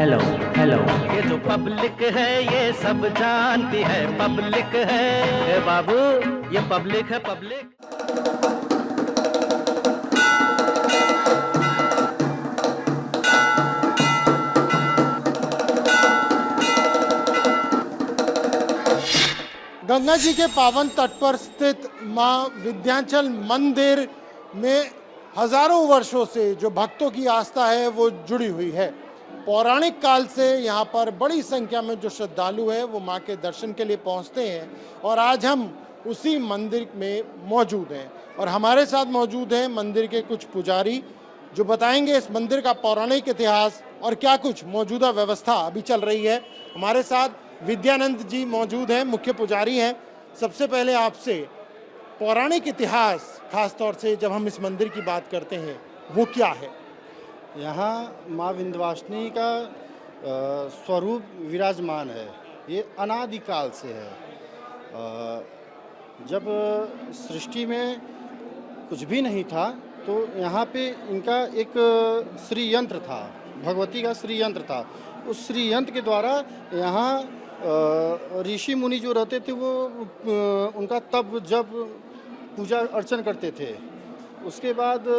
Hello hello. ये जो public है ये सब जानती है, पब्लिक है ए बाबू, ये पब्लिक है पब्लिक। गंगा जी के पावन तट पर स्थित मां विंध्याचल मंदिर में हजारों वर्षों से जो भक्तों की आस्था है वो जुड़ी हुई है। पौराणिक काल से यहाँ पर बड़ी संख्या में जो श्रद्धालु है वो मां के दर्शन के लिए पहुँचते हैं और आज हम उसी मंदिर में मौजूद हैं और हमारे साथ मौजूद हैं मंदिर के कुछ पुजारी जो बताएंगे इस मंदिर का पौराणिक इतिहास और क्या कुछ मौजूदा व्यवस्था अभी चल रही है। हमारे साथ विद्यानंद जी मौजूद हैं, मुख्य पुजारी हैं। सबसे पहले आपसे पौराणिक इतिहास, खास तौर से जब हम इस मंदिर की बात करते हैं, वो क्या है? यहाँ माँ विंध्यवासिनी का स्वरूप विराजमान है। ये अनादिकाल से है। जब सृष्टि में कुछ भी नहीं था तो यहाँ पे इनका एक श्री यंत्र था, भगवती का श्री यंत्र था। उस श्री यंत्र के द्वारा यहाँ ऋषि मुनि जो रहते थे वो उनका तप जब पूजा अर्चन करते थे। उसके बाद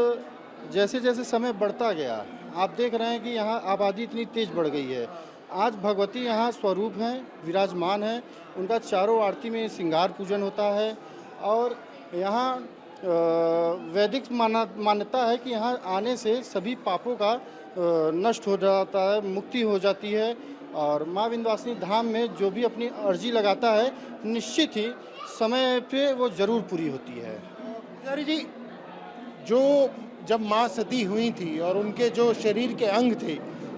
जैसे जैसे समय बढ़ता गया, आप देख रहे हैं कि यहाँ आबादी इतनी तेज बढ़ गई है। आज भगवती यहाँ स्वरूप हैं, विराजमान हैं। उनका चारों आरती में श्रृंगार पूजन होता है और यहाँ वैदिक मान्यता है कि यहाँ आने से सभी पापों का नष्ट हो जाता है, मुक्ति हो जाती है और माँ विंध्यवासिनी धाम में जो भी अपनी अर्जी लगाता है निश्चित ही समय पे वो जरूर पूरी होती है। पुजारी जी, जो जब माँ सती हुई थी और उनके जो शरीर के अंग थे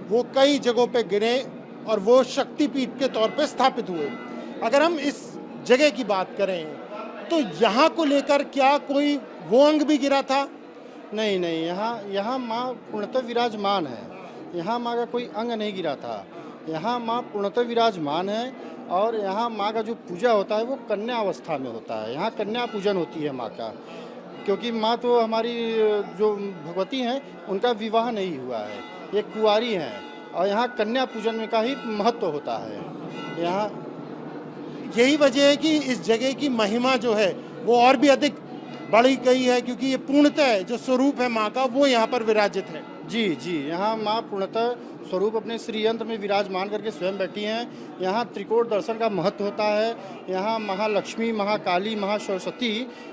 वो कई जगहों पे गिरे और वो शक्तिपीठ के तौर पे स्थापित हुए। अगर हम इस जगह की बात करें तो यहाँ को लेकर क्या कोई वो अंग भी गिरा था? नहीं, यहाँ माँ पूर्णतः विराजमान है। यहाँ माँ का कोई अंग नहीं गिरा था। यहाँ माँ पूर्णतः विराजमान है और यहाँ माँ का जो पूजा होता है वो कन्या अवस्था में होता है। यहाँ कन्या पूजन होती है माँ का, क्योंकि माँ तो हमारी जो भगवती हैं उनका विवाह नहीं हुआ है, ये कुंवारी हैं और यहाँ कन्या पूजन में का ही महत्व होता है। यहाँ यही वजह है कि इस जगह की महिमा जो है वो और भी अधिक बढ़ी गई है, क्योंकि ये पूर्णतः जो स्वरूप है माँ का वो यहाँ पर विराजित है। जी, यहाँ माँ पूर्णतः स्वरूप अपने श्री यंत्र में विराजमान करके स्वयं बैठी हैं। यहाँ त्रिकोण दर्शन का महत्व होता है। यहाँ महालक्ष्मी, महाकाली, महासरस्वती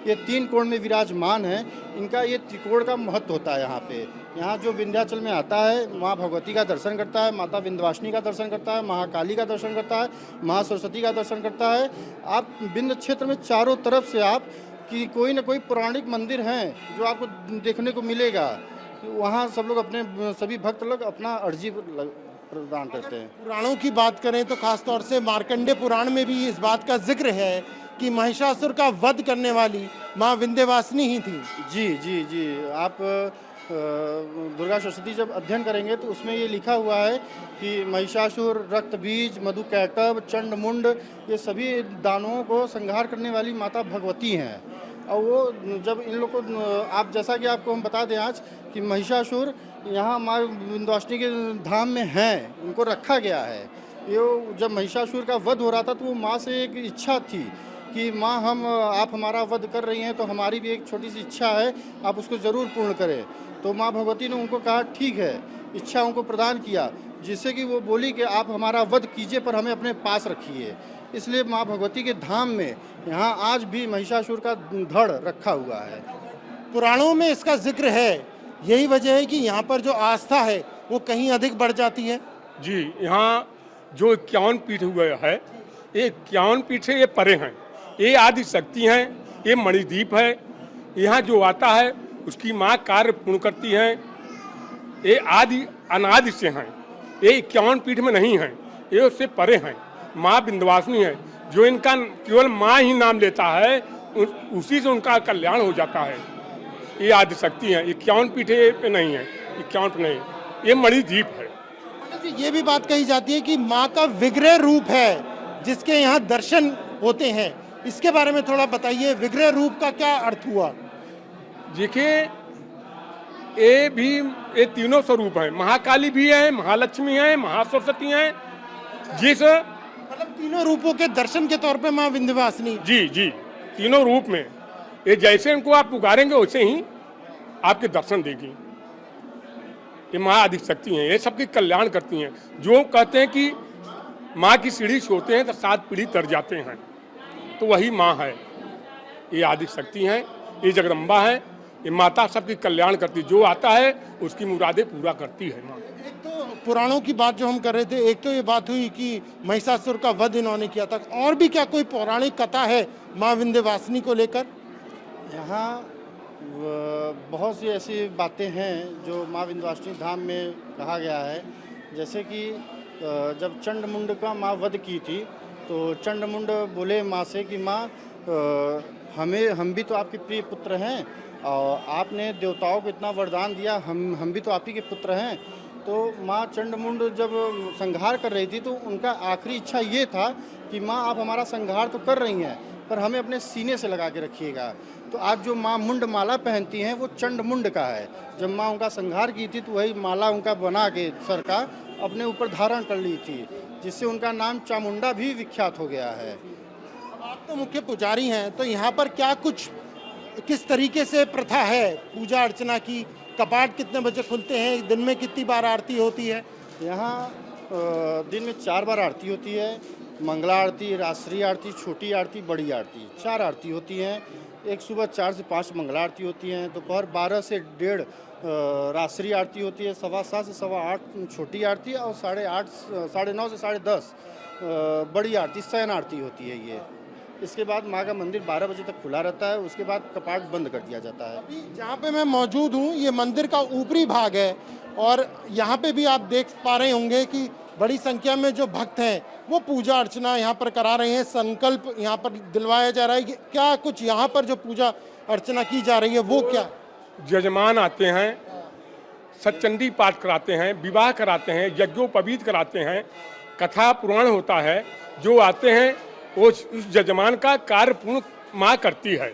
ये तीन कोण में विराजमान हैं। इनका ये त्रिकोण का महत्व होता है यहाँ पे। यहाँ जो विंध्याचल में आता है माँ भगवती का दर्शन करता है, माता विंध्यवासिनी का दर्शन करता है, महाकाली का दर्शन करता है, महासरस्वती का दर्शन करता है। आप विंध्य क्षेत्र में चारों तरफ से आप कि कोई न कोई पौराणिक मंदिर हैं जो आपको देखने को मिलेगा। वहाँ सब लोग अपने सभी भक्त लोग अपना अर्जी प्रदान करते हैं। पुराणों की बात करें तो खास तौर से मार्कंडे पुराण में भी इस बात का जिक्र है कि महिषासुर का वध करने वाली माँ विंध्यवासिनी ही थी। जी, आप दुर्गा सरस्वती जब अध्ययन करेंगे तो उसमें ये लिखा हुआ है कि महिषासुर, रक्तबीज, मधुकैटभ, चंडमुंड ये सभी दानवों को संहार करने वाली माता भगवती हैं। और वो जब इन लोग को आप जैसा कि आपको हम बता दें आज कि महिषासुर यहाँ माँ विंध्यवासिनी के धाम में हैं, उनको रखा गया है। ये जब महिषासुर का वध हो रहा था तो वो माँ से एक इच्छा थी कि माँ आप हमारा वध कर रही हैं तो हमारी भी एक छोटी सी इच्छा है, आप उसको ज़रूर पूर्ण करें। तो माँ भगवती ने उनको कहा ठीक है, इच्छा उनको प्रदान किया, जिससे कि वो बोली कि आप हमारा वध कीजिए पर हमें अपने पास रखिए। इसलिए माँ भगवती के धाम में यहाँ आज भी महिषासुर का धड़ रखा हुआ है। पुराणों में इसका जिक्र है, यही वजह है कि यहाँ पर जो आस्था है वो कहीं अधिक बढ़ जाती है। जी, यहाँ जो 51 पीठ हुए है, ये 51 पीठ से ये परे हैं, ये आदि शक्ति हैं, ये मणिद्वीप है। यहाँ जो आता है उसकी माँ कार्य पूर्ण करती हैं। ये आदि अनादि से हैं, ये 51 पीठ में नहीं हैं, ये उससे परे हैं। माँ विंध्यवासिनी है, जो इनका केवल माँ ही नाम लेता है उसी से उनका कल्याण हो जाता है। ये आदि शक्ति है, 51 पीठे पे नहीं है, 51 पे नहीं, ये मणिद्वीप है। ये भी बात कही जाती है कि माँ का विग्रह रूप है जिसके यहाँ दर्शन होते हैं, इसके बारे में थोड़ा बताइए। विग्रह रूप का क्या अर्थ हुआ? देखिए, ये भी, ये तीनों स्वरूप हैं, महाकाली भी है, महालक्ष्मी है, महासरस्वती हैं। जिस मतलब तीनों रूपों के दर्शन के तौर पे माँ विंध्यवासिनी। जी जी, तीनों रूप में, ये जैसे इनको आप पुकारेंगे वैसे ही आपके दर्शन देगी। ये माँ आदिशक्ति हैं, ये सबकी कल्याण करती हैं। जो कहते हैं कि माँ की सीढ़ी छोड़ते हैं तो 7 पीढ़ी तर जाते हैं, तो वही माँ है। ये आदिशक्ति हैं, ये जगदम्बा है, ये माता सबकी कल्याण करती, जो आता है उसकी मुरादें पूरा करती है माँ। एक तो पुराणों की बात जो हम कर रहे थे, एक तो ये बात हुई कि महिषासुर का वध इन्होंने किया था, और भी क्या कोई पौराणिक कथा है माँ विंध्यवासिनी को लेकर? यहाँ बहुत सी ऐसी बातें हैं जो माँ विंध्यवासिनी धाम में कहा गया है। जैसे कि जब चंडमुंड का माँ वध की थी तो चंडमुंड बोले माँ से कि माँ, हम भी तो आपके प्रिय पुत्र हैं और आपने देवताओं को इतना वरदान दिया, हम भी तो आप ही के पुत्र हैं। तो माँ चंडमुंड जब संहार कर रही थी तो उनका आखिरी इच्छा ये था कि माँ आप हमारा संहार तो कर रही हैं पर हमें अपने सीने से लगा के रखिएगा। तो आज जो माँ मुंड माला पहनती हैं वो चंडमुंड का है। जब माँ उनका संहार की थी तो वही माला उनका बना के सर का अपने ऊपर धारण कर ली थी, जिससे उनका नाम चामुंडा भी विख्यात हो गया है। आप तो मुख्य पुजारी हैं, तो यहाँ पर क्या कुछ किस तरीके से प्रथा है पूजा अर्चना की? कपाट कितने बजे खुलते हैं? दिन में कितनी बार आरती होती है? यहाँ दिन में 4 बार आरती होती है। मंगला आरती, रात्रि आरती, छोटी आरती, बड़ी आरती, 4 आरती होती हैं। एक सुबह 4 से 5 मंगला आरती होती हैं, दोपहर 12 से 1:30 रात्रि आरती होती है, 7:15 से 8:15 छोटी आरती और 8:30 9:30 से 10:30 बड़ी आरती शयन आरती होती है ये। इसके बाद माँ का मंदिर 12 बजे तक खुला रहता है, उसके बाद कपाट बंद कर दिया जाता है। अभी जहाँ पे मैं मौजूद हूँ ये मंदिर का ऊपरी भाग है और यहाँ पे भी आप देख पा रहे होंगे कि बड़ी संख्या में जो भक्त हैं वो पूजा अर्चना यहाँ पर करा रहे हैं, संकल्प यहाँ पर दिलवाया जा रहा है। क्या कुछ यहाँ पर जो पूजा अर्चना की जा रही है वो क्या? जजमान आते हैं, सच्चंडी पाठ कराते हैं, विवाह कराते हैं, यज्ञोपवीत कराते हैं, कथा पुराण होता है। जो आते हैं वो उस जजमान का कार्य पूर्ण माँ करती है।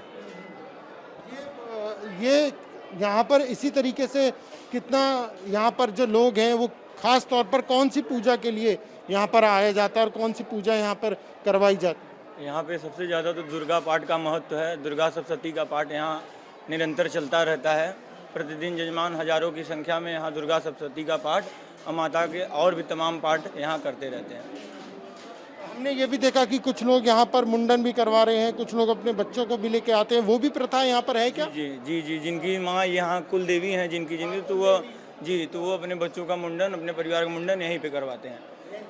ये यहाँ पर इसी तरीके से कितना यहाँ पर जो लोग हैं वो खास तौर पर कौन सी पूजा के लिए यहाँ पर आया जाता है और कौन सी पूजा यहाँ पर करवाई जाती है? यहाँ पे सबसे ज़्यादा तो दुर्गा पाठ का महत्व है। दुर्गा सप्तशती का पाठ यहाँ निरंतर चलता रहता है। प्रतिदिन जजमान हजारों की संख्या में यहाँ दुर्गा सप्तशती का पाठ और माता के और भी तमाम पाठ यहाँ करते रहते हैं। हमने ये भी देखा कि कुछ लोग यहाँ पर मुंडन भी करवा रहे हैं, कुछ लोग अपने बच्चों को भी लेके आते हैं, वो भी प्रथा यहाँ पर है क्या? जी जी जी, जिनकी माँ यहाँ कुल देवी हैं, जिनकी तो वो अपने बच्चों का मुंडन, अपने परिवार का मुंडन यहीं पे करवाते हैं।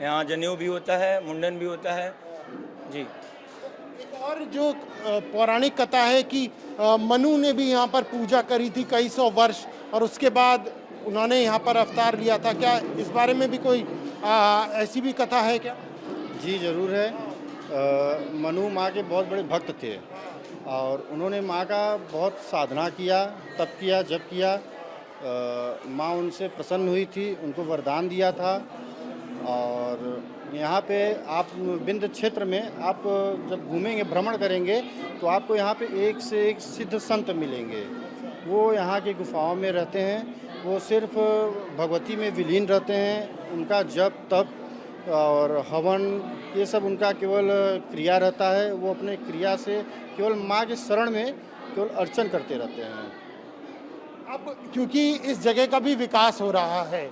यहाँ जनेऊ भी होता है, मुंडन भी होता है जी। एक और जो पौराणिक कथा है कि मनु ने भी यहाँ पर पूजा करी थी कई सौ वर्ष और उसके बाद उन्होंने यहाँ पर अवतार लिया था। क्या इस बारे में भी कोई ऐसी भी कथा है क्या? जी ज़रूर है। मनु माँ के बहुत बड़े भक्त थे और उन्होंने माँ का बहुत साधना किया, तप किया, जप किया। माँ उनसे प्रसन्न हुई थी, उनको वरदान दिया था। और यहाँ पे आप विंध्य क्षेत्र में आप जब घूमेंगे, भ्रमण करेंगे तो आपको यहाँ पे एक से एक सिद्ध संत मिलेंगे। वो यहाँ की गुफाओं में रहते हैं, वो सिर्फ भगवती में विलीन रहते हैं। उनका जप तप और हवन ये सब उनका केवल क्रिया रहता है। वो अपने क्रिया से केवल माँ के शरण में केवल अर्चन करते रहते हैं। अब क्योंकि इस जगह का भी विकास हो रहा है,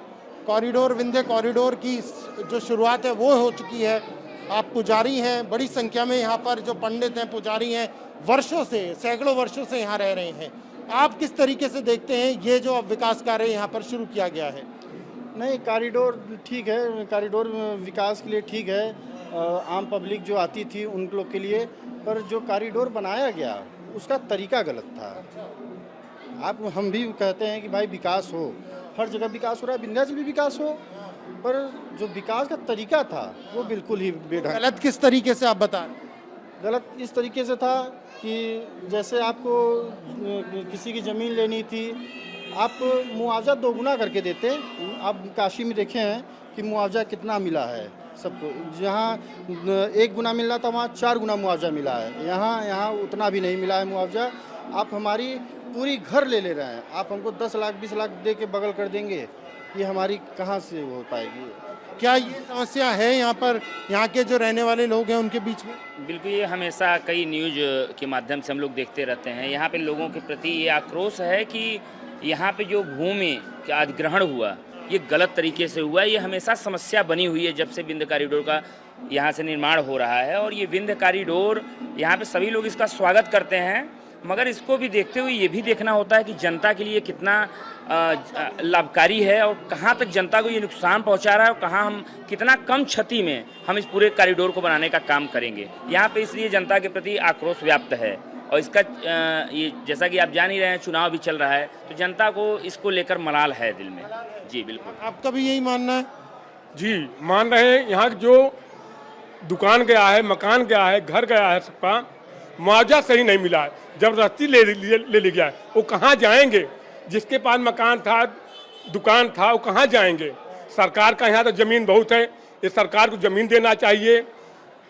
कॉरिडोर, विंध्य कॉरिडोर की जो शुरुआत है वो हो चुकी है। आप पुजारी हैं, बड़ी संख्या में यहाँ पर जो पंडित हैं, पुजारी हैं, वर्षों से, सैकड़ों वर्षों से यहाँ रह रहे हैं। आप किस तरीके से देखते हैं ये जो अब विकास कार्य यहाँ पर शुरू किया गया है? नहीं, कॉरिडोर ठीक है, कॉरिडोर विकास के लिए ठीक है, आम पब्लिक जो आती थी उन लोग के लिए। पर जो कॉरिडोर बनाया गया उसका तरीका गलत था। हम भी कहते हैं कि भाई विकास हो, हर जगह विकास हो रहा है, विंध्याचल भी विकास हो, पर जो विकास का तरीका था वो बिल्कुल ही बेढंग। गलत किस तरीके से आप बता रहे हैं? गलत इस तरीके से था कि जैसे आपको किसी की ज़मीन लेनी थी, आप मुआवजा 2 गुना करके देते। आप काशी में देखे हैं कि मुआवजा कितना मिला है सबको। जहाँ 1 गुना मिलना था वहाँ 4 गुना मुआवजा मिला है। यहाँ उतना भी नहीं मिला है मुआवजा। आप हमारी पूरी घर ले रहे हैं। आप हमको 10 लाख 20 लाख दे के बगल कर देंगे, ये हमारी कहाँ से हो पाएगी। क्या ये समस्या है यहाँ पर, यहाँ के जो रहने वाले लोग हैं उनके बीच में? बिल्कुल, ये हमेशा कई न्यूज़ के माध्यम से हम लोग देखते रहते हैं। यहाँ पे लोगों के प्रति ये आक्रोश है कि यहाँ पे जो भूमि का अधिग्रहण हुआ ये गलत तरीके से हुआ है। ये हमेशा समस्या बनी हुई है जब से विंध्य कॉरिडोर का यहाँ से निर्माण हो रहा है। और ये विंध्य कॉरिडोर यहाँ पे सभी लोग इसका स्वागत करते हैं, मगर इसको भी देखते हुए ये भी देखना होता है कि जनता के लिए कितना लाभकारी है और कहाँ तक जनता को ये नुकसान पहुँचा रहा है और कहाँ हम कितना कम क्षति में हम इस पूरे कॉरिडोर को बनाने का काम करेंगे। यहाँ पे इसलिए जनता के प्रति आक्रोश व्याप्त है। और इसका ये जैसा कि आप जान ही रहे हैं, चुनाव भी चल रहा है, तो जनता को इसको लेकर मलाल है दिल में। जी बिल्कुल। आपका भी यही मानना है? जी मान रहे हैं। यहाँ जो दुकान गया है, मकान गया है, घर गया है, सबका मुआवजा सही नहीं मिला है, जबरदस्ती ले गया है। वो कहाँ जाएंगे? जिसके पास मकान था, दुकान था, वो कहाँ जाएंगे? सरकार का यहाँ तो ज़मीन बहुत है, ये सरकार को ज़मीन देना चाहिए,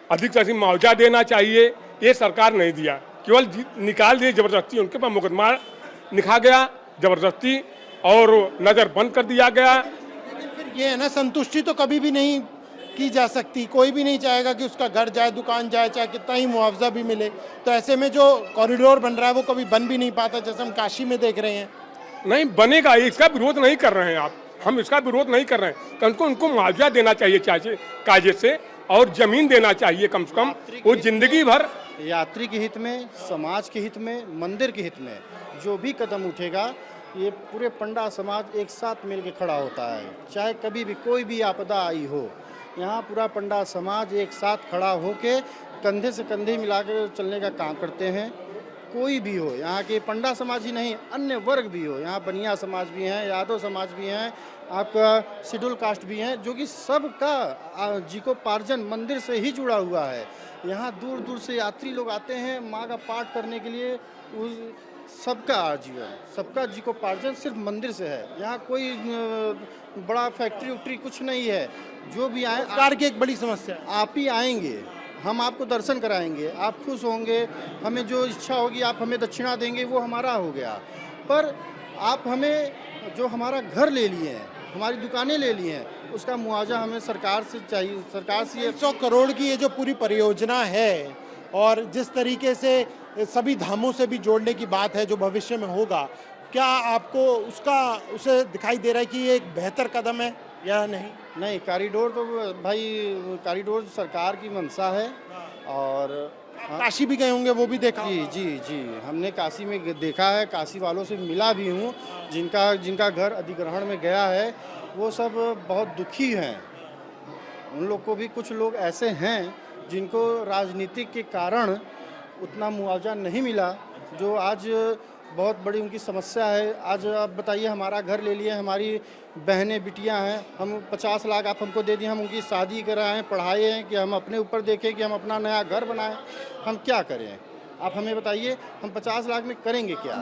अधिक से अधिक मुआवजा देना चाहिए। ये सरकार नहीं दिया, केवल निकाल दिए जबरदस्ती। उनके पास मुकदमा लिखा गया जबरदस्ती और नज़र बंद कर दिया गया। लेकिन फिर ये है ना, संतुष्टि तो कभी भी नहीं की जा सकती। कोई भी नहीं चाहेगा कि उसका घर जाए, दुकान जाए, चाहे कितना ही मुआवजा भी मिले। तो ऐसे में जो कॉरिडोर बन रहा है वो कभी बन भी नहीं पाता, जैसे हम काशी में देख रहे हैं। नहीं बनेगा, इसका विरोध नहीं कर रहे हैं आप, हम इसका विरोध नहीं कर रहे हैं। तो उनको मुआवजा देना चाहिए चाहिए कायदे से, और ज़मीन देना चाहिए कम से कम। वो जिंदगी भर यात्री के हित में, समाज के हित में, मंदिर के हित में जो भी कदम उठेगा, ये पूरे पंडा समाज एक साथ मिल के खड़ा होता है। चाहे कभी भी कोई भी आपदा आई हो, यहाँ पूरा पंडा समाज एक साथ खड़ा होके कंधे से कंधे मिलाकर चलने का काम करते हैं। कोई भी हो, यहाँ के पंडा समाज ही नहीं, अन्य वर्ग भी हो, यहाँ बनिया समाज भी हैं, यादव समाज भी हैं, आपका शेड्यूल कास्ट भी हैं, जो कि सबका जीविकोपार्जन मंदिर से ही जुड़ा हुआ है। यहाँ दूर दूर से यात्री लोग आते हैं माँ का पाठ करने के लिए। उस सबका आजीवन, सबका जीविकोपार्जन सिर्फ मंदिर से है। यहाँ कोई बड़ा फैक्ट्री उक्ट्री कुछ नहीं है। जो भी आए, सरकार की एक बड़ी समस्या है। आप ही आएंगे, हम आपको दर्शन कराएंगे, आप खुश होंगे, हमें जो इच्छा होगी आप हमें दक्षिणा देंगे, वो हमारा हो गया। पर आप हमें जो हमारा घर ले लिए हैं, हमारी दुकानें ले ली हैं, उसका मुआवजा हमें सरकार से चाहिए। सरकार से 100 करोड़ की ये जो पूरी परियोजना है और जिस तरीके से सभी धामों से भी जोड़ने की बात है जो भविष्य में होगा, क्या आपको उसे दिखाई दे रहा है कि ये एक बेहतर कदम है या नहीं? नहीं, कॉरिडोर तो भाई, कॉरिडोर सरकार की मंशा है। और काशी भी गए होंगे, वो भी देखा? जी जी जी, हमने काशी में देखा है, काशी वालों से मिला भी हूँ। जिनका घर अधिग्रहण में गया है वो सब बहुत दुखी हैं। उन लोग को भी, कुछ लोग ऐसे हैं जिनको राजनीतिक के कारण उतना मुआवजा नहीं मिला, जो आज बहुत बड़ी उनकी समस्या है। आज आप बताइए, हमारा घर ले लिए, हमारी बहनें बिटियां हैं, हम 50 लाख आप हमको दे दिए, हम उनकी शादी कराएं, पढ़ाए हैं, कि हम अपने ऊपर देखें कि हम अपना नया घर बनाएं। हम क्या करें? आप हमें बताइए, हम 50 लाख में करेंगे क्या?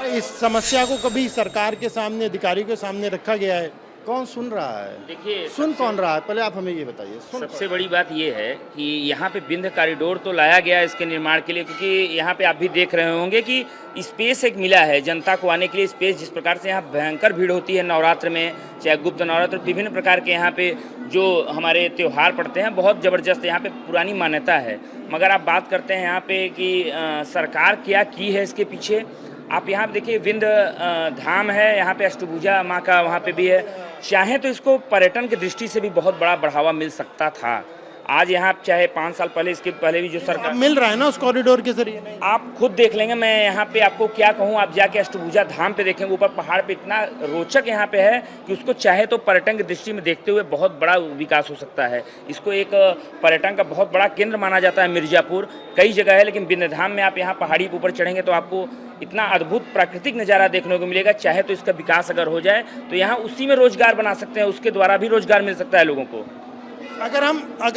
इस समस्या को कभी सरकार के सामने, अधिकारियों के सामने रखा गया है? कौन सुन रहा है? देखिए, सुन कौन रहा है, पहले आप हमें ये बताइए। सबसे बड़ी बात ये है कि यहाँ पे विंध्य कॉरिडोर तो लाया गया इसके निर्माण के लिए, क्योंकि यहाँ पे आप भी देख रहे होंगे कि स्पेस एक मिला है जनता को आने के लिए। स्पेस, जिस प्रकार से यहाँ भयंकर भीड़ होती है नवरात्र में, चाहे गुप्त नवरात्र, विभिन्न प्रकार के यहाँ पे जो हमारे त्यौहार पड़ते हैं, बहुत ज़बरदस्त यहाँ पे पुरानी मान्यता है। मगर आप बात करते हैं यहाँ पे कि सरकार क्या की है इसके पीछे। आप यहाँ देखिए, विंध्य धाम है, यहाँ पे अष्टभुजा माँ का वहाँ पे भी है। चाहे तो इसको पर्यटन की दृष्टि से भी बहुत बड़ा बढ़ावा मिल सकता था। आज यहाँ चाहे 5 साल पहले, इसके पहले भी जो सरकार मिल रहा है ना उस कॉरिडोर के जरिए। आप खुद देख लेंगे, मैं यहाँ पे आपको क्या कहूँ, आप जाके अष्टभुजा धाम पे देखेंगे, ऊपर पहाड़ पे इतना रोचक यहाँ पे है कि उसको चाहे तो पर्यटन की दृष्टि में देखते हुए बहुत बड़ा विकास हो सकता है। इसको एक पर्यटन का बहुत बड़ा केंद्र माना जाता है मिर्ज़ापुर, कई जगह है, लेकिन विंध्यधाम में आप यहाँ पहाड़ी के ऊपर चढ़ेंगे तो आपको इतना अद्भुत प्राकृतिक नज़ारा देखने को मिलेगा। चाहे तो इसका विकास अगर हो जाए तो यहाँ उसी में रोजगार बना सकते हैं, उसके द्वारा भी रोजगार मिल सकता है लोगों को। अगर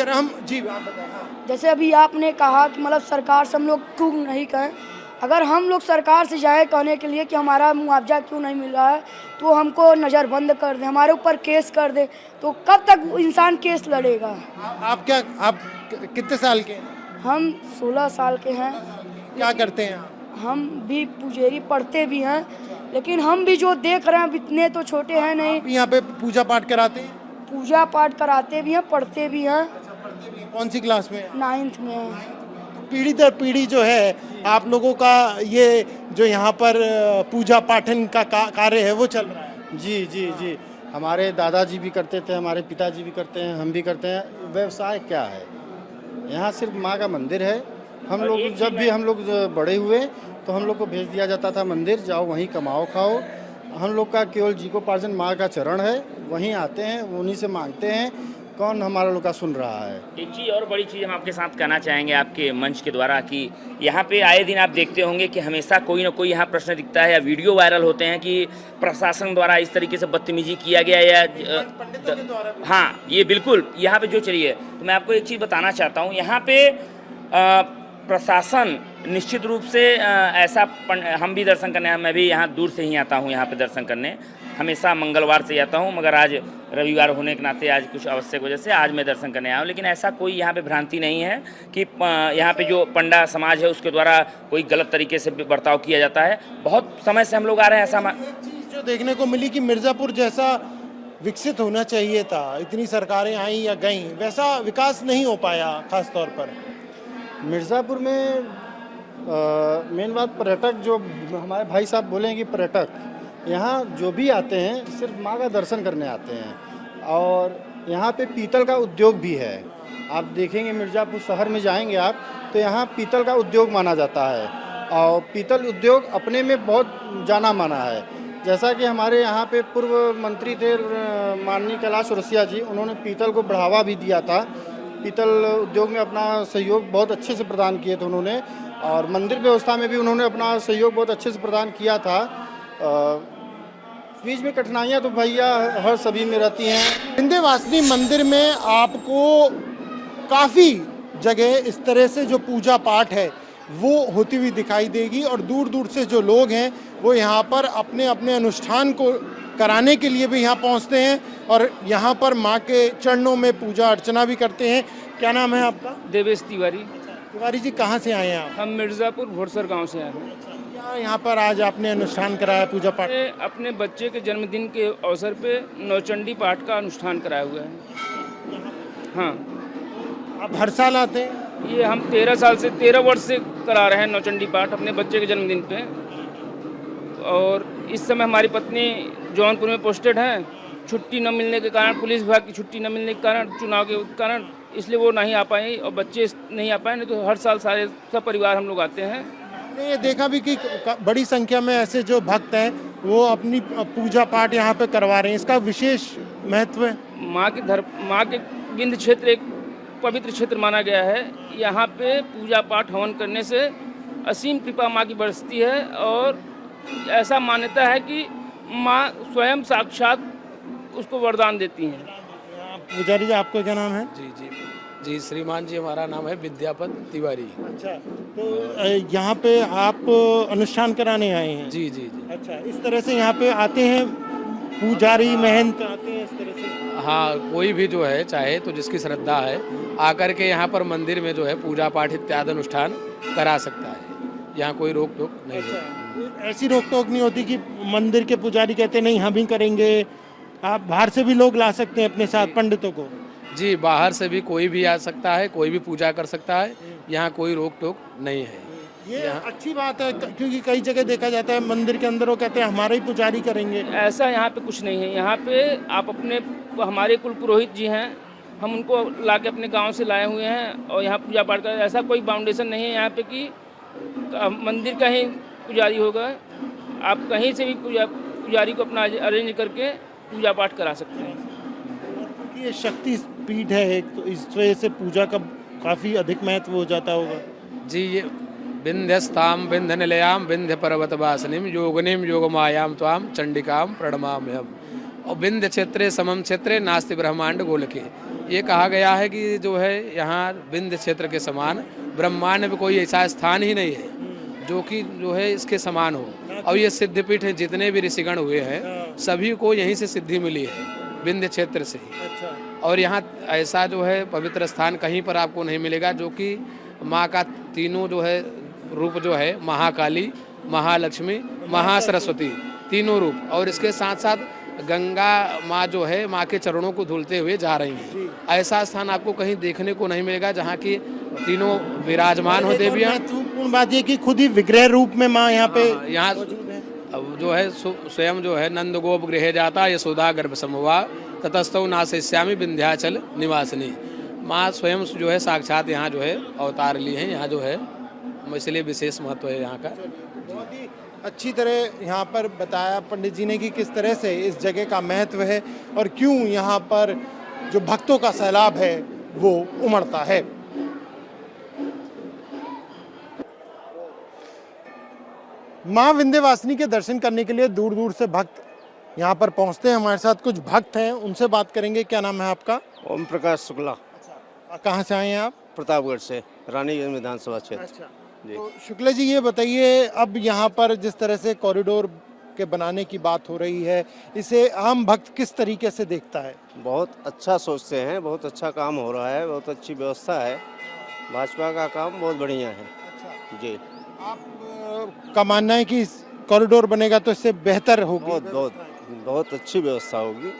हम जी आप बताएं। जैसे अभी आपने कहा कि मतलब सरकार से हम लोग क्यों नहीं कहें, अगर हम लोग सरकार से जाए कहने के लिए कि हमारा मुआवजा क्यों नहीं मिल रहा है, तो हमको नज़रबंद कर दे, हमारे ऊपर केस कर दे, तो कब तक इंसान केस लड़ेगा? आप कितने साल के हैं? हम 16 साल के हैं। क्या करते हैं आप? हम भी पुजेरी पढ़ते भी हैं, लेकिन हम भी जो देख रहे हैं इतने तो छोटे हैं नहीं। यहाँ पे पूजा पाठ कराते हैं? पूजा पाठ कराते भी हैं, पढ़ते भी हैं। कौन सी क्लास में? 9th में हैं। पीढ़ी दर पीढ़ी जो है आप लोगों का ये जो यहाँ पर पूजा पाठन का कार्य है वो चल रहा है? जी जी जी, हमारे दादाजी भी करते थे, हमारे पिताजी भी करते हैं, हम भी करते हैं। व्यवसाय क्या है, यहाँ सिर्फ माँ का मंदिर है। हम लोग जब भी हम लोग बड़े हुए तो हम लोग को भेज दिया जाता था मंदिर, जाओ वहीं कमाओ खाओ। हम लोग का केवल जीविकोपार्जन माँ का चरण है, वहीं आते हैं, उन्हीं से मांगते हैं। कौन हमारा लोग का सुन रहा है? एक चीज़ और बड़ी चीज़ हम आपके साथ कहना चाहेंगे आपके मंच के द्वारा कि यहाँ पे आए दिन आप देखते होंगे कि हमेशा कोई ना कोई यहाँ प्रश्न दिखता है या वीडियो वायरल होते हैं कि प्रशासन द्वारा इस तरीके से बदतमीजी किया गया या हाँ, ये बिल्कुल यहाँ पे जो चलिए, तो मैं आपको एक चीज़ बताना चाहता हूँ। यहाँ पे प्रशासन निश्चित रूप से ऐसा हम भी दर्शन करने, मैं भी यहाँ दूर से ही आता हूँ यहाँ पे दर्शन करने, हमेशा मंगलवार से आता हूँ, मगर आज रविवार होने के नाते आज कुछ आवश्यक वजह से आज मैं दर्शन करने आया हूँ। लेकिन ऐसा कोई यहाँ पे भ्रांति नहीं है कि यहाँ पे जो पंडा समाज है उसके द्वारा कोई गलत तरीके से बर्ताव किया जाता है। बहुत समय से हम लोग आ रहे हैं। ऐसा एक चीज़ जो देखने को मिली कि मिर्ज़ापुर जैसा विकसित होना चाहिए था, इतनी सरकारें आई या गईं, वैसा विकास नहीं हो पाया। खास तौर पर मिर्ज़ापुर में मेन बात पर्यटक, जो हमारे भाई साहब बोले कि पर्यटक यहाँ जो भी आते हैं सिर्फ माँ का दर्शन करने आते हैं। और यहाँ पे पीतल का उद्योग भी है। आप देखेंगे मिर्ज़ापुर शहर में जाएंगे आप तो यहाँ पीतल का उद्योग माना जाता है, और पीतल उद्योग अपने में बहुत जाना माना है। जैसा कि हमारे यहाँ पे पूर्व मंत्री थे माननीय कैलाश रसिया जी, उन्होंने पीतल को बढ़ावा भी दिया था। पीतल उद्योग में अपना सहयोग बहुत अच्छे से प्रदान किए थे उन्होंने, और मंदिर व्यवस्था में भी उन्होंने अपना सहयोग बहुत अच्छे से प्रदान किया था। बीच में कठिनाइयाँ तो भैया हर सभी में रहती हैं। विंध्यवासिनी मंदिर में आपको काफ़ी जगह इस तरह से जो पूजा पाठ है वो होती हुई दिखाई देगी, और दूर दूर से जो लोग हैं वो यहाँ पर अपने अपने अनुष्ठान को कराने के लिए भी यहाँ पहुँचते हैं, और यहाँ पर माँ के चरणों में पूजा अर्चना भी करते हैं। क्या नाम है आपका? देवेश तिवारी। तिवारी जी, कहाँ से आए हैं आप? हम मिर्ज़ापुर भोरसर गांव से आए हैं। क्या यहाँ पर आज आपने अनुष्ठान कराया पूजा पाठ? अपने बच्चे के जन्मदिन के अवसर पे नौचंडी पाठ का अनुष्ठान कराया हुआ है। हाँ, आप हर साल आते हैं? ये हम 13 वर्ष से करा रहे हैं नौचंडी पाठ अपने बच्चे के जन्मदिन पे। और इस समय हमारी पत्नी जौनपुर में पोस्टेड हैं। छुट्टी न मिलने के कारण, पुलिस विभाग की छुट्टी न मिलने के कारण, चुनाव के कारण, इसलिए वो नहीं आ पाए और बच्चे नहीं आ पाए। नहीं तो हर साल सारे सब परिवार हम लोग आते हैं। ये देखा भी कि बड़ी संख्या में ऐसे जो भक्त हैं वो अपनी पूजा पाठ यहाँ पे करवा रहे हैं, इसका विशेष महत्व है। माँ के विंध्य क्षेत्र एक पवित्र क्षेत्र माना गया है। यहाँ पे पूजा पाठ हवन करने से असीम कृपा माँ की बरसती है, और ऐसा मान्यता है कि माँ स्वयं साक्षात उसको वरदान देती हैं। पुजारी जी, आपका क्या नाम है? जी श्रीमान जी, हमारा नाम है विद्यापत तिवारी। अच्छा, तो यहाँ पे आप अनुष्ठान कराने आए हैं? जी जी जी। अच्छा, इस तरह से यहाँ पे आते हैं पुजारी महंत आते हैं इस तरह से? हाँ, कोई भी जो है चाहे तो जिसकी श्रद्धा है आकर के यहाँ पर मंदिर में जो है पूजा पाठ इत्यादि अनुष्ठान करा सकता है। यहाँ कोई रोक टोक नहीं है। ऐसी रोक टोक नहीं होती कि मंदिर के पुजारी कहते नहीं हम ही करेंगे? आप बाहर से भी लोग ला सकते हैं अपने साथ पंडितों को? जी, बाहर से भी कोई भी आ सकता है, कोई भी पूजा कर सकता है। यहाँ कोई रोक टोक नहीं है। ये अच्छी बात है, क्योंकि कई जगह देखा जाता है मंदिर के अंदर वो कहते हैं हमारे ही पुजारी करेंगे। ऐसा यहाँ पे कुछ नहीं है। यहाँ पे आप हमारे कुल पुरोहित जी हैं, हम उनको ला के अपने गाँव से लाए हुए हैं और यहाँ पूजा पाठ कर। ऐसा कोई बाउंडेशन नहीं है यहाँ पे कि मंदिर का ही पुजारी होगा। आप कहीं से भी पुजारी को अपना अरेंज करके पूजा पाठ करा सकते हैं। ये शक्ति पीठ है एक, तो इस वजह से पूजा का काफ़ी अधिक महत्व हो जाता होगा। जी, ये विंध्यस्ताम विंध्य निलयाम विंध्य पर्वत वासनिम योगनिम योगमायाम त्वाम चंडिकाम प्रणमाम्यहम। और विंध्य क्षेत्रे समम क्षेत्रे नास्ति ब्रह्मांड गोलके। ये कहा गया है कि जो है यहाँ विंध्य क्षेत्र के समान ब्रह्मांड में कोई ऐसा स्थान ही नहीं है जो कि जो है इसके समान हो। और ये सिद्धपीठ है, जितने भी ऋषिगण हुए हैं सभी को यहीं से सिद्धि मिली है, विंध्य क्षेत्र से ही। और यहाँ ऐसा जो है पवित्र स्थान कहीं पर आपको नहीं मिलेगा जो कि माँ का तीनों जो है रूप जो है महाकाली, महालक्ष्मी, महासरस्वती, तीनों रूप, और इसके साथ साथ गंगा माँ जो है माँ के चरणों को धुलते हुए जा रही हैं। ऐसा स्थान आपको कहीं देखने को नहीं मिलेगा जहाँ की तीनों विराजमान हो देवियाँ। महत्वपूर्ण बात ये कि खुद ही विग्रह रूप में माँ यहाँ पे यहाँ अब जो है स्वयं जो है नंद गोप गृह जाता यशोदा गर्भ समवा ततस्तौ नाशिष्यामि विंध्याचल निवासिनी। माँ स्वयं जो है साक्षात यहाँ जो है अवतार ली हैं, यहाँ जो है इसलिए विशेष महत्व है यहाँ का। बहुत ही अच्छी तरह यहाँ पर बताया पंडित जी ने कि किस तरह से इस जगह का महत्व है और क्यों यहाँ पर जो भक्तों का सैलाब है वो उमड़ता है। माँ विंध्यवासिनी के दर्शन करने के लिए दूर दूर से भक्त यहाँ पर पहुँचते हैं। हमारे साथ कुछ भक्त हैं, उनसे बात करेंगे। क्या नाम है आपका? ओम प्रकाश शुक्ला। कहाँ से आए हैं आप? प्रतापगढ़ से, रानीगंज विधानसभा क्षेत्र। जी। तो शुक्ला जी ये बताइए, अब यहाँ पर जिस तरह से कॉरिडोर के बनाने की बात हो रही है, इसे आम भक्त किस तरीके से देखता है? बहुत अच्छा सोचते हैं, बहुत अच्छा काम हो रहा है, बहुत अच्छी व्यवस्था है, भाजपा का काम बहुत बढ़िया है। जी। आप का मानना है कि कॉरिडोर बनेगा तो इससे बेहतर होगी? बहुत अच्छी व्यवस्था होगी।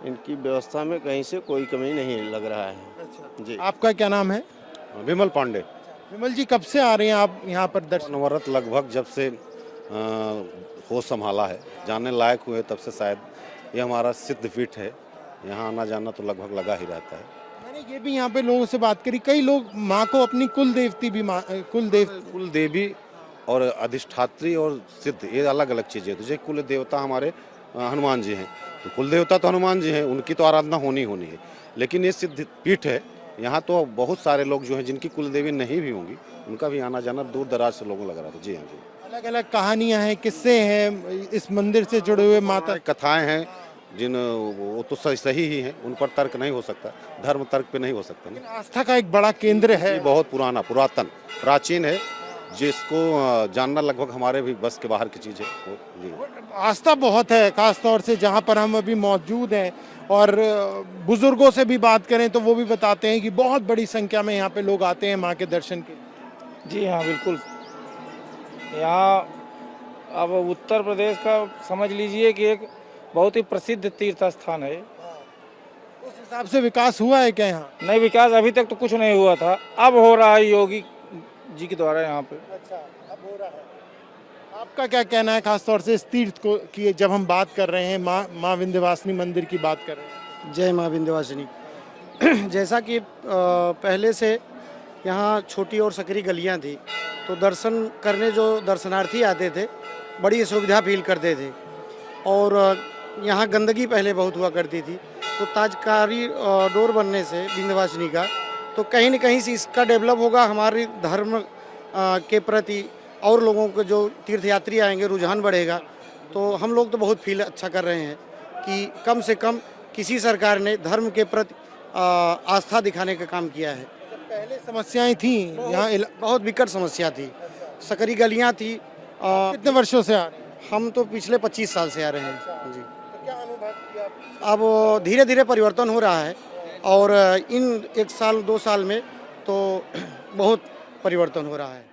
इनकी व्यवस्था में कहीं से कोई कमी नहीं लग रहा है। जी। आपका क्या नाम है? विमल पांडे। विमल जी, कब से आ रहे हैं आप यहाँ पर दर्शन? नवरत लगभग जब से होश संभाला है, जानने लायक हुए तब से शायद ये हमारा सिद्ध पीठ है, यहाँ आना जाना तो लगभग लगा ही रहता है। मैंने ये भी यहाँ पे लोगों से बात करी, कई लोग माँ को अपनी कुल देवी और अधिष्ठात्री और सिद्ध ये अलग अलग चीज़ें। तो जैसे कुल देवता हमारे हनुमान जी हैं, तो कुल देवता तो हनुमान जी हैं, उनकी तो आराधना होनी है। लेकिन ये सिद्ध पीठ है, यहाँ तो बहुत सारे लोग जो हैं जिनकी कुल देवी नहीं भी होंगी, उनका भी आना जाना दूर दराज से लोगों लग रहा था। जी हाँ जी। अलग अलग कहानियाँ हैं, किस्से हैं इस मंदिर से जुड़े हुए, माता कथाएं हैं जिन वो तो सही ही हैं, उन पर तर्क नहीं हो सकता, धर्म तर्क पे नहीं हो सकता। लेकिन आस्था का एक बड़ा केंद्र है, ये बहुत पुराना, पुरातन, प्राचीन है, जिसको जानना लगभग हमारे भी बस के बाहर की चीज़ है। जी। आस्था बहुत है, खास तौर से जहाँ पर हम अभी मौजूद हैं। और बुजुर्गों से भी बात करें तो वो भी बताते हैं कि बहुत बड़ी संख्या में यहाँ पे लोग आते हैं माँ के दर्शन के। जी हाँ, बिल्कुल। यहाँ अब उत्तर प्रदेश का समझ लीजिए कि एक बहुत ही प्रसिद्ध तीर्थ स्थान है। उस हिसाब से विकास हुआ है क्या यहाँ? नहीं, विकास अभी तक तो कुछ नहीं हुआ था, अब हो रहा है योगी जी के द्वारा यहाँ पे। अच्छा, अब हो रहा है। आपका क्या कहना है खास तौर से इस तीर्थ को की जब हम बात कर रहे हैं, माँ विंध्यवासिनी मंदिर की बात कर रहे हैं? जय माँ विंध्यवासिनी। जैसा कि पहले से यहाँ छोटी और सकरी गलियाँ थी, तो दर्शन करने जो दर्शनार्थी आते थे बड़ी सुविधा फील करते थे। और यहाँ गंदगी पहले बहुत हुआ करती थी, तो ताजकारी डोर बनने से विंध्यवासिनी का तो कहीं न कहीं से इसका डेवलप होगा, हमारे धर्म के प्रति और लोगों को जो तीर्थयात्री आएंगे रुझान बढ़ेगा। तो हम लोग तो बहुत फील अच्छा कर रहे हैं कि कम से कम किसी सरकार ने धर्म के प्रति आस्था दिखाने का काम किया है। पहले समस्याएं थी यहाँ, बहुत विकट समस्या थी, सकरी गलियाँ थी। कितने वर्षों से आ रहे हैं? हम तो पिछले 25 साल से आ रहे हैं। जी। तो क्या अनुभव किया? अब धीरे धीरे परिवर्तन हो रहा है और इन 1 साल 2 साल में तो बहुत परिवर्तन हो रहा है।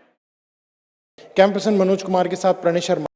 कैमरा पर्सन मनोज कुमार के साथ प्रणय शर्मा।